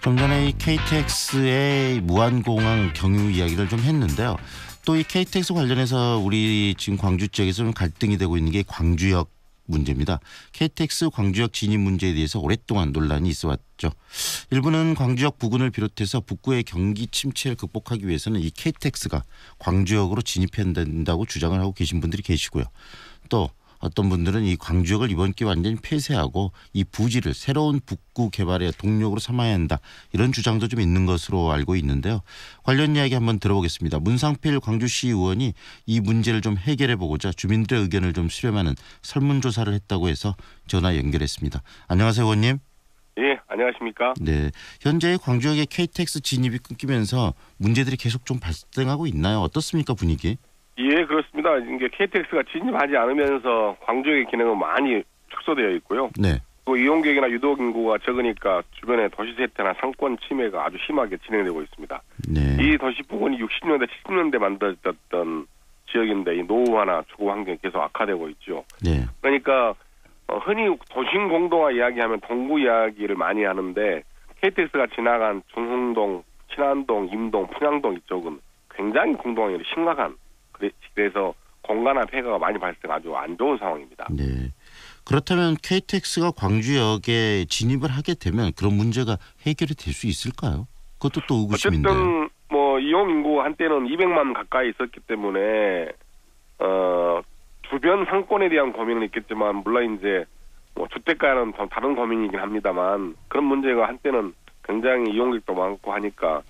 좀 전에 이 KTX의 무한공항 경유 이야기를 좀 했는데요. 또 이 KTX 관련해서 우리 지금 광주 지역에서 좀 갈등이 되고 있는 게 광주역 문제입니다. KTX 광주역 진입 문제에 대해서 오랫동안 논란이 있어 왔죠. 일부는 광주역 부근을 비롯해서 북구의 경기 침체를 극복하기 위해서는 이 KTX가 광주역으로 진입해야 된다고 주장을 하고 계신 분들이 계시고요. 또 어떤 분들은 이 광주역을 이번 기회에 완전히 폐쇄하고 이 부지를 새로운 북구 개발의 동력으로 삼아야 한다. 이런 주장도 좀 있는 것으로 알고 있는데요. 관련 이야기 한번 들어보겠습니다. 문상필 광주시 의원이 이 문제를 좀 해결해 보고자 주민들의 의견을 좀 수렴하는 설문조사를 했다고 해서 전화 연결했습니다. 안녕하세요, 의원님. 예, 안녕하십니까? 네, 현재 광주역의 KTX 진입이 끊기면서 문제들이 계속 좀 발생하고 있나요? 어떻습니까, 분위기? 예, 그렇습니다. 이게 KTX가 진입하지 않으면서 광주역의 기능은 많이 축소되어 있고요. 네. 또 이용객이나 유독 인구가 적으니까 주변의 도시 쇠퇴나 상권 침해가 아주 심하게 진행되고 있습니다. 네. 이 도시 부근이 60년대, 70년대 만들어졌던 지역인데 이 노후화나 주거 환경이 계속 악화되고 있죠. 네. 그러니까 흔히 도심 공동화 이야기하면 동구 이야기를 많이 하는데 KTX가 지나간 중흥동, 친안동, 임동, 평양동 이쪽은 굉장히 공동화율이 심각한 그래서 공간화 폐가가 많이 발생 아주 안 좋은 상황입니다. 네. 그렇다면 KTX가 광주역에 진입을 하게 되면 그런 문제가 해결이 될 수 있을까요? 그것도 또 의구심인데. 어쨌든 뭐 이용 인구 한때는 200만 가까이 있었기 때문에 주변 상권에 대한 고민은 있겠지만 물론 이제 뭐 주택가는 좀 다른 고민이긴 합니다만 그런 문제가 한때는 굉장히 이용객도 많고 하니까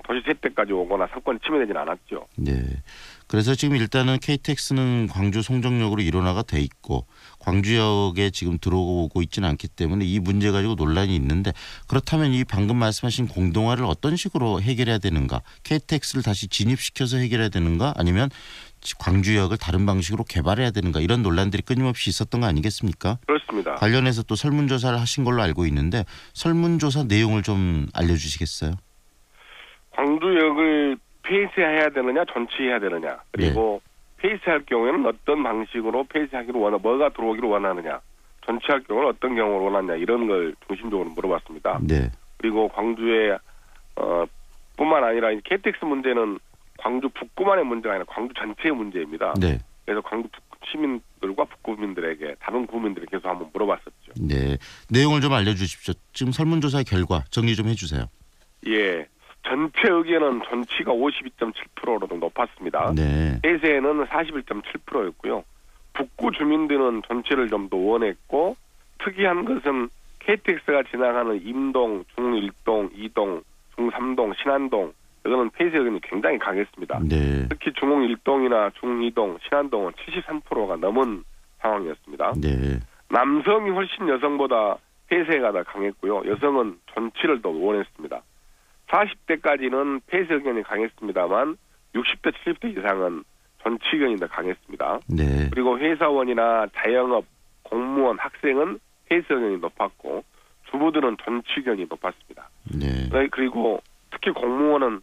도시 쇠퇴까지 오거나 상권이 침해되지는 않았죠. 네. 그래서 지금 일단은 KTX는 광주 송정역으로 일원화가 돼 있고 광주역에 지금 들어오고 있지는 않기 때문에 이 문제 가지고 논란이 있는데 그렇다면 이 방금 말씀하신 공동화를 어떤 식으로 해결해야 되는가? KTX를 다시 진입시켜서 해결해야 되는가? 아니면 광주역을 다른 방식으로 개발해야 되는가? 이런 논란들이 끊임없이 있었던 거 아니겠습니까? 그렇습니다. 관련해서 또 설문조사를 하신 걸로 알고 있는데 설문조사 내용을 좀 알려주시겠어요? 광주역을 폐쇄해야 되느냐 존치해야 되느냐 그리고 폐쇄할 경우에는 어떤 방식으로 폐쇄하기로 원하 뭐가 들어오기를 원하느냐 존치할 경우는 어떤 경우를 원하느냐 이런 걸 중심적으로 물어봤습니다. 네. 그리고 광주에 뿐만 아니라 KTX 문제는 광주 북구만의 문제가 아니라 광주 전체의 문제입니다. 네. 그래서 광주 시민들과 북구민들에게 다른 구민들에 계속 한번 물어봤었죠. 네. 내용을 좀 알려주십시오. 지금 설문조사의 결과 정리 좀 해주세요. 예. 전체 의견은 존치가 52.7%로 높았습니다. 네. 폐쇄는 41.7%였고요. 북구 주민들은 존치를 좀 더 원했고 특이한 것은 KTX가 지나가는 임동, 중1동, 2동, 중3동, 신안동 이거는 폐쇄 의견이 굉장히 강했습니다. 네. 특히 중흥 1동이나 중 2동, 신안동은 73%가 넘은 상황이었습니다. 네. 남성이 훨씬 여성보다 폐쇄가 더 강했고요. 여성은 존치를 더 원했습니다. 40대까지는 폐쇄 의견이 강했습니다만 60대, 70대 이상은 존치 의견이 더 강했습니다. 네. 그리고 회사원이나 자영업, 공무원, 학생은 폐쇄 의견이 높았고 주부들은 존치 의견이 높았습니다. 네. 그리고 특히 공무원은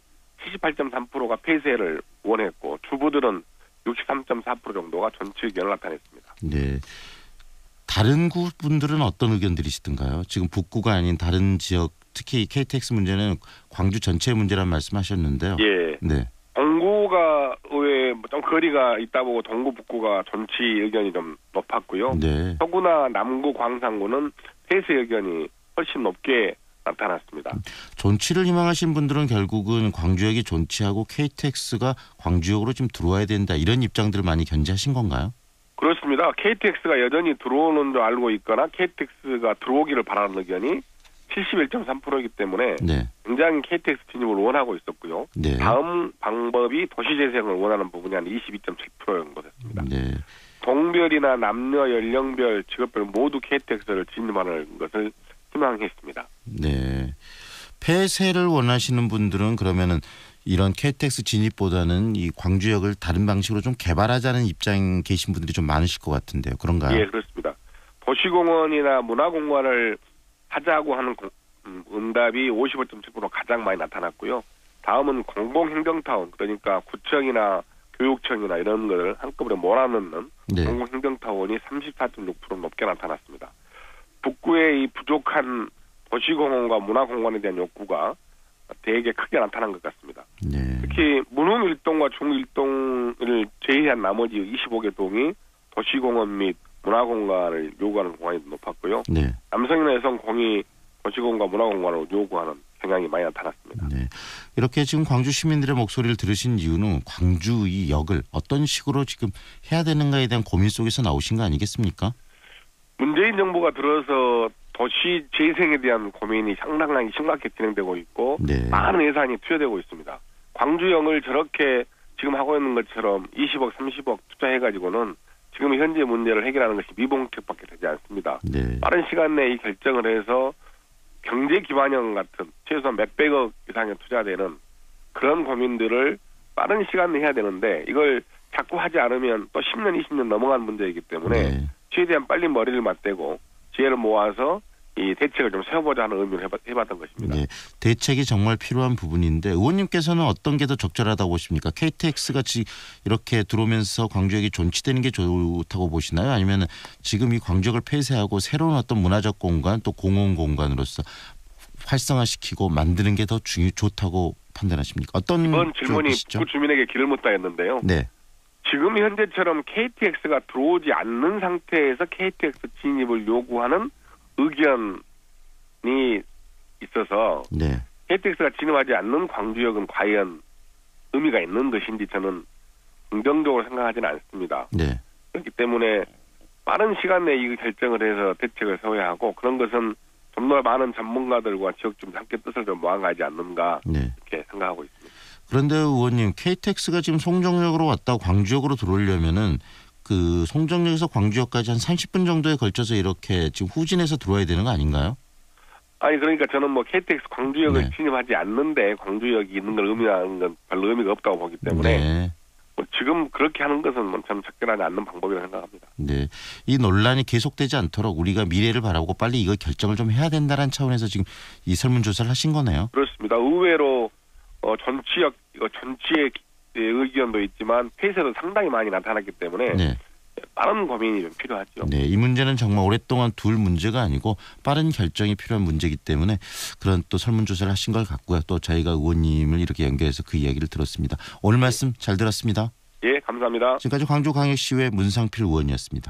78.3%가 폐쇄를 원했고 주부들은 63.4% 정도가 존치 의견을 나타냈습니다. 네. 다른 구분들은 어떤 의견들이시던가요? 지금 북구가 아닌 다른 지역 특히 KTX 문제는 광주 전체 문제란 말씀하셨는데요. 예. 네. 동구가 왜 좀 거리가 있다 보고 동구 북구가 존치 의견이 좀 높았고요. 네. 서구나 남구 광산구는 폐쇄 의견이 훨씬 높게 나타났습니다. 존치를 희망하신 분들은 결국은 광주역이 존치하고 KTX가 광주역으로 좀 들어와야 된다 이런 입장들을 많이 견지하신 건가요? 그렇습니다. KTX가 여전히 들어오는 줄 알고 있거나 KTX가 들어오기를 바라는 의견이 71.3%이기 때문에 네. 굉장히 KTX 진입을 원하고 있었고요. 네. 다음 방법이 도시재생을 원하는 부분이 한 22.7% 정도 됐습니다. 네. 동별이나 남녀, 연령별, 직업별 모두 KTX를 진입하는 것을 희망했습니다. 네. 폐쇄를 원하시는 분들은 그러면은 이런 KTX 진입보다는 이 광주역을 다른 방식으로 좀 개발하자는 입장 계신 분들이 좀 많으실 것 같은데요. 그런가요? 예, 그렇습니다. 도시공원이나 문화공간을 하자고 하는 응답이 55.7% 가장 많이 나타났고요. 다음은 공공행정타운, 그러니까 구청이나 교육청이나 이런 걸 한꺼번에 몰아넣는 네. 공공행정타운이 34.6% 높게 나타났습니다. 북구의 이 부족한 도시공원과 문화공간에 대한 욕구가 되게 크게 나타난 것 같습니다. 네. 특히 문흥 1동과 중 1동을 제외한 나머지 25개 동이 도시공원 및 문화공간을 요구하는 공간이 높았고요. 네. 남성이나 여성 공이 도시공원과 문화공간을 요구하는 경향이 많이 나타났습니다. 네. 이렇게 지금 광주 시민들의 목소리를 들으신 이유는 광주 이 역을 어떤 식으로 지금 해야 되는가에 대한 고민 속에서 나오신 거 아니겠습니까? 문재인 정부가 들어서 도시 재생에 대한 고민이 상당히 심각하게 진행되고 있고 네. 많은 예산이 투여되고 있습니다. 광주역을 저렇게 지금 하고 있는 것처럼 20억, 30억 투자해가지고는 지금 현재 문제를 해결하는 것이 미봉책밖에 되지 않습니다. 네. 빠른 시간 내에 이 결정을 해서 경제 기반형 같은 최소한 몇백억 이상의 투자되는 그런 고민들을 빠른 시간 내에 해야 되는데 이걸 자꾸 하지 않으면 또 10년, 20년 넘어간 문제이기 때문에 네. 최대한 빨리 머리를 맞대고 지혜를 모아서 이 대책을 좀 세워보자 하는 의미를 해봤던 것입니다. 네. 대책이 정말 필요한 부분인데 의원님께서는 어떤 게 더 적절하다고 보십니까? KTX가 이렇게 들어오면서 광주역이 존치되는 게 좋다고 보시나요? 아니면 지금 이 광주역을 폐쇄하고 새로운 어떤 문화적 공간 또 공원 공간으로서 활성화시키고 만드는 게 더 좋다고 판단하십니까? 어떤 이번 질문이 쪽이시죠? 북구 주민에게 길을 묻다 했는데요. 네. 지금 현재처럼 KTX가 들어오지 않는 상태에서 KTX 진입을 요구하는 의견이 있어서 네. KTX가 진입하지 않는 광주역은 과연 의미가 있는 것인지 저는 긍정적으로 생각하지는 않습니다. 네. 그렇기 때문에 빠른 시간 내에 이 결정을 해서 대책을 세워야 하고 그런 것은 좀 더 많은 전문가들과 지역 주민 함께 뜻을 좀 모아가지 않는가 네. 이렇게 생각하고 있습니다. 그런데 의원님 KTX가 지금 송정역으로 왔다 광주역으로 들어오려면은 그 송정역에서 광주역까지 한 30분 정도에 걸쳐서 이렇게 지금 후진해서 들어와야 되는 거 아닌가요? 아니 그러니까 저는 뭐 KTX 광주역을 네. 진입하지 않는데 광주역이 있는 걸 의미하는 건 별로 의미가 없다고 보기 때문에 네. 뭐 지금 그렇게 하는 것은 뭐 참 적절하지 않는 방법이라고 생각합니다. 네. 이 논란이 계속되지 않도록 우리가 미래를 바라보고 빨리 이거 결정을 좀 해야 된다는 차원에서 지금 이 설문조사를 하신 거네요. 그렇습니다. 의외로 전치역 이거 전치의 의견도 있지만 폐쇄도 상당히 많이 나타났기 때문에 네. 빠른 고민이 좀 필요하죠. 네. 이 문제는 정말 오랫동안 둘 문제가 아니고 빠른 결정이 필요한 문제이기 때문에 그런 또 설문조사를 하신 걸 같고요. 또 저희가 의원님을 이렇게 연결해서 그 이야기를 들었습니다. 오늘 말씀 잘 들었습니다. 예, 감사합니다. 지금까지 광주광역시의회 문상필 의원이었습니다.